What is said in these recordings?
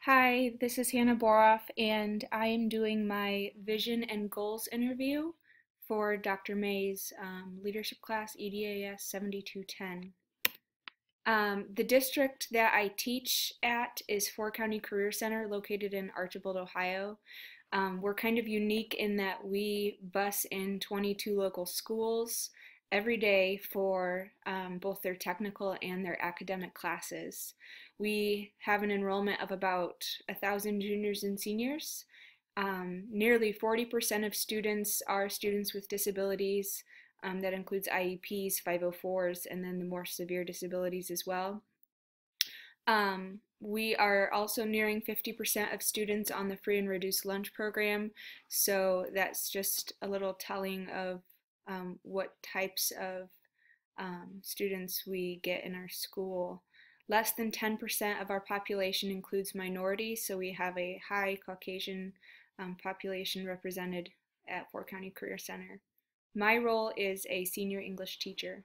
Hi, this is Hannah Boroff, and I am doing my vision and goals interview for Dr. May's leadership class, EDAS 7210. The district that I teach at is Four County Career Center, located in Archibald, Ohio. We're kind of unique in that we bus in 22 local schools every day for both their technical and their academic classes. We have an enrollment of about 1,000 juniors and seniors. Nearly 40% of students are students with disabilities. That includes IEPs, 504s, and then the more severe disabilities as well. We are also nearing 50% of students on the free and reduced lunch program, so that's just a little telling of what types of students we get in our school. Less than 10% of our population includes minorities, so we have a high Caucasian population represented at Four County Career Center. My role is a senior English teacher.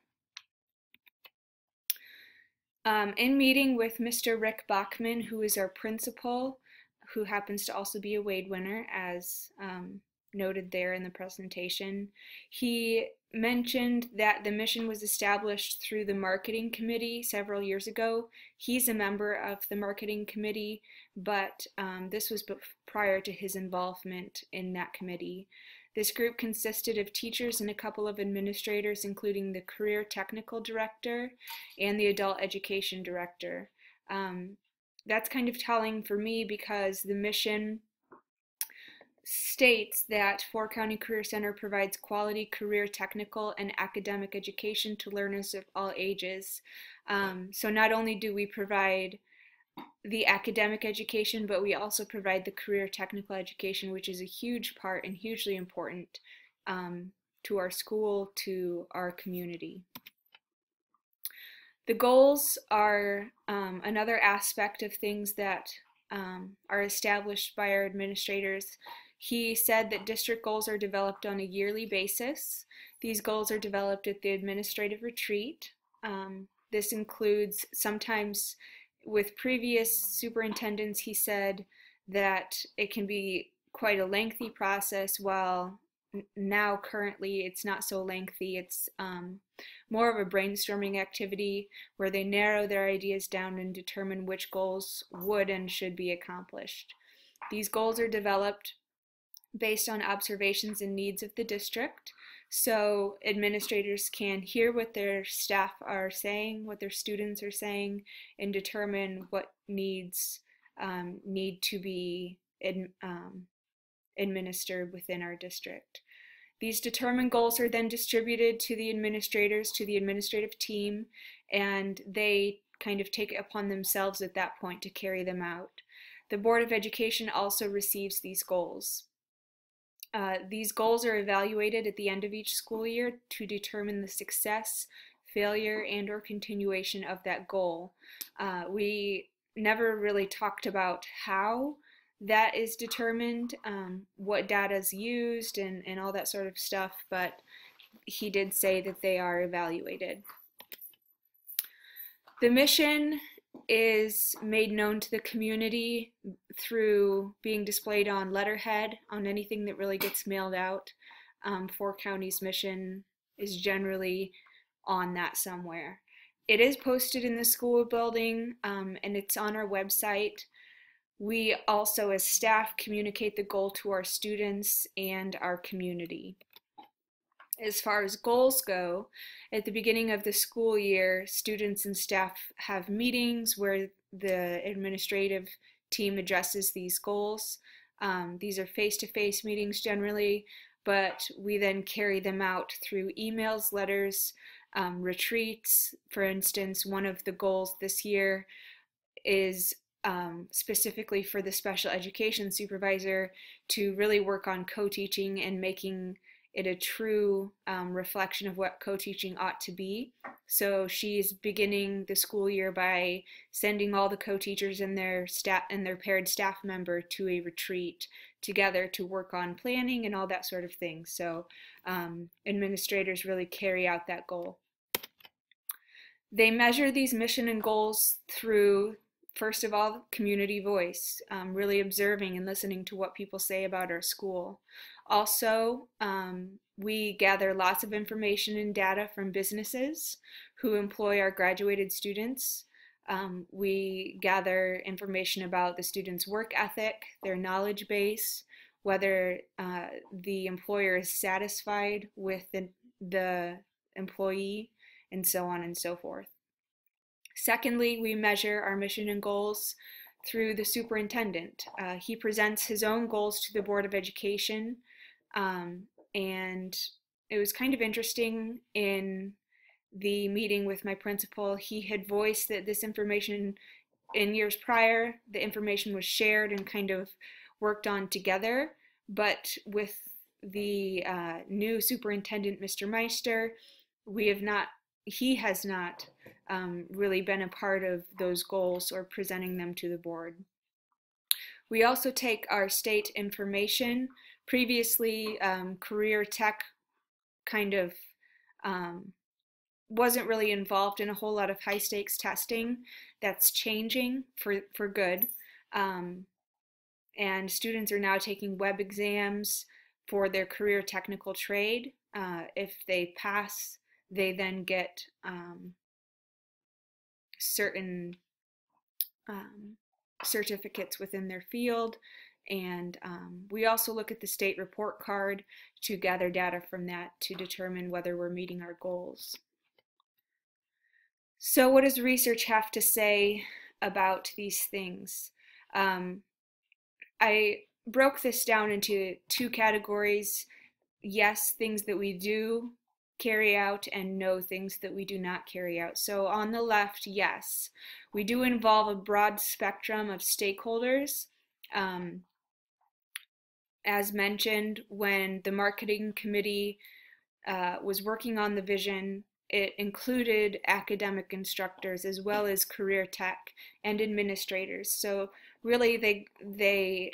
In meeting with Mr. Rick Bachman, who is our principal, who happens to also be a Wade winner, as noted there in the presentation, he mentioned that the mission was established through the marketing committee several years ago. He's a member of the marketing committee, but this was prior to his involvement in that committee. This group consisted of teachers and a couple of administrators, including the career technical director and the adult education director. That's kind of telling for me because the mission states that Four County Career Center provides quality career, technical, and academic education to learners of all ages. So not only do we provide the academic education, but we also provide the career technical education, which is a huge part and hugely important to our school, to our community. The goals are another aspect of things that are established by our administrators. He said that district goals are developed on a yearly basis. These goals are developed at the administrative retreat. This includes sometimes with previous superintendents, he said that it can be quite a lengthy process, while now currently it's not so lengthy. It's more of a brainstorming activity where they narrow their ideas down and determine which goals would and should be accomplished. These goals are developed based on observations and needs of the district, so administrators can hear what their staff are saying, what their students are saying, and determine what needs need to be administered within our district. These determined goals are then distributed to the administrators, to the administrative team, and they kind of take it upon themselves at that point to carry them out. The Board of Education also receives these goals. These goals are evaluated at the end of each school year to determine the success, failure, and or continuation of that goal. We never really talked about how that is determined, what data is used, and all that sort of stuff, but he did say that they are evaluated. The mission is made known to the community through being displayed on letterhead, on anything that really gets mailed out. Four County's mission is generally on that somewhere. It is posted in the school building, and it's on our website. We also, as staff, communicate the goal to our students and our community. As far as goals go, at the beginning of the school year, students and staff have meetings where the administrative team addresses these goals. These are face-to-face meetings generally, but we then carry them out through emails, letters, retreats. For instance, one of the goals this year is specifically for the special education supervisor to really work on co-teaching and making it a true reflection of what co-teaching ought to be. So she's beginning the school year by sending all the co-teachers and their staff and their paired staff member to a retreat together to work on planning and all that sort of thing. So administrators really carry out that goal. They measure these mission and goals through first of all, community voice, really observing and listening to what people say about our school. Also, we gather lots of information and data from businesses who employ our graduated students. We gather information about the students' work ethic, their knowledge base, whether the employer is satisfied with the employee, and so on and so forth. Secondly, we measure our mission and goals through the superintendent. He presents his own goals to the Board of Education, and it was kind of interesting in the meeting with my principal. He had voiced that this information in years prior, the information was shared and kind of worked on together, but with the new superintendent, Mr. Meister, he has not really been a part of those goals or presenting them to the board. We also take our state information. Previously, career tech kind of wasn't really involved in a whole lot of high stakes testing. That's changing for good. And students are now taking web exams for their career technical trade. If they pass, they then get certain certificates within their field. And we also look at the state report card to gather data from that to determine whether we're meeting our goals. So what does research have to say about these things? I broke this down into two categories. Yes, things that we do carry out, and no, things that we do not carry out. So on the left, yes, we do involve a broad spectrum of stakeholders. As mentioned, when the marketing committee was working on the vision, it included academic instructors as well as career tech and administrators. So really they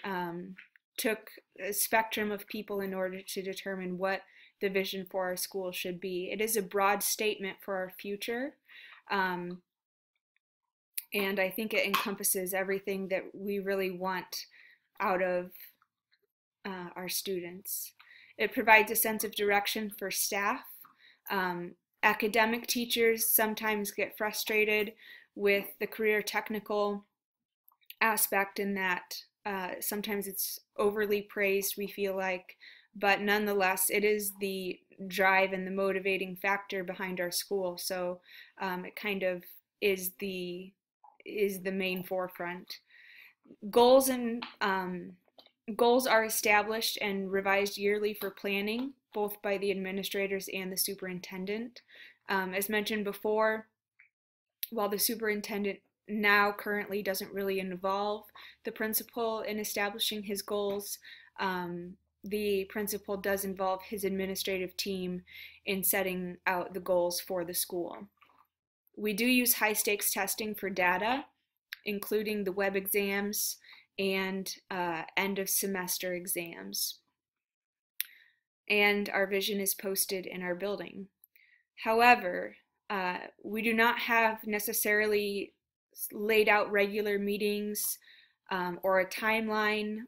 took a spectrum of people in order to determine what the vision for our school should be. It is a broad statement for our future, and I think it encompasses everything that we really want out of our students. It provides a sense of direction for staff. Academic teachers sometimes get frustrated with the career technical aspect in that sometimes it's overly praised, we feel like, but nonetheless, it is the drive and the motivating factor behind our school. So it kind of is the main forefront. Goals are established and revised yearly for planning, both by the administrators and the superintendent. As mentioned before, while the superintendent now currently doesn't really involve the principal in establishing his goals, the principal does involve his administrative team in setting out the goals for the school. We do use high stakes testing for data, including the web exams and end of semester exams. And our vision is posted in our building. However, we do not have necessarily laid out regular meetings or a timeline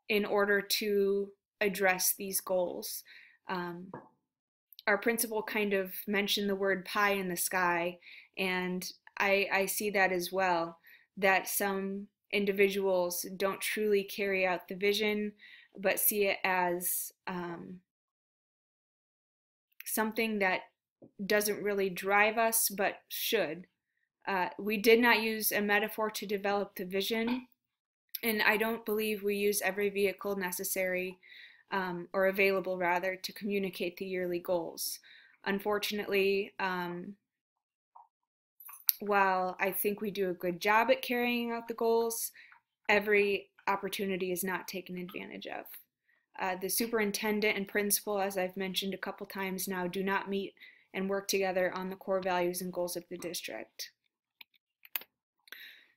in order to address these goals. Our principal kind of mentioned the word pie in the sky, and I see that as well, that some individuals don't truly carry out the vision, but see it as something that doesn't really drive us, but should. We did not use a metaphor to develop the vision, and I don't believe we use every vehicle necessary or available rather to communicate the yearly goals. Unfortunately, while I think we do a good job at carrying out the goals, every opportunity is not taken advantage of. The superintendent and principal, as I've mentioned a couple times now, do not meet and work together on the core values and goals of the district.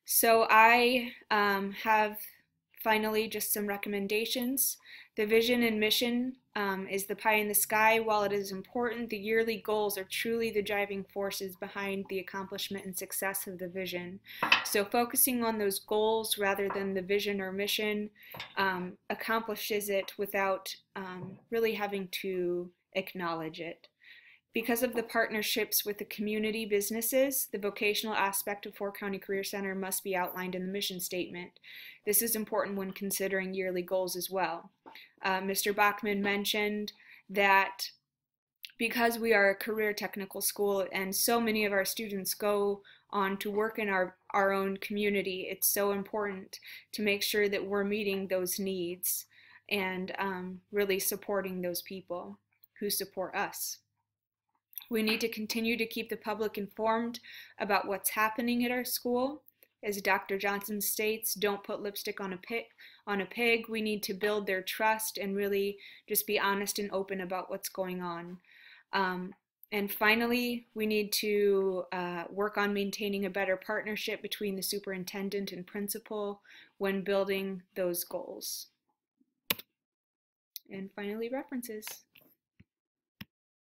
So I have finally just some recommendations. The vision and mission is the pie in the sky. While it is important, the yearly goals are truly the driving forces behind the accomplishment and success of the vision. So focusing on those goals rather than the vision or mission accomplishes it without really having to acknowledge it. Because of the partnerships with the community businesses, the vocational aspect of Fort County Career Center must be outlined in the mission statement. This is important when considering yearly goals as well. Mr. Bachman mentioned that because we are a career technical school and so many of our students go on to work in our own community, it's so important to make sure that we're meeting those needs and really supporting those people who support us. We need to continue to keep the public informed about what's happening at our school. As Dr. Johnson states, don't put lipstick on a pig. We need to build their trust and really just be honest and open about what's going on. And finally, we need to work on maintaining a better partnership between the superintendent and principal when building those goals. And finally, references.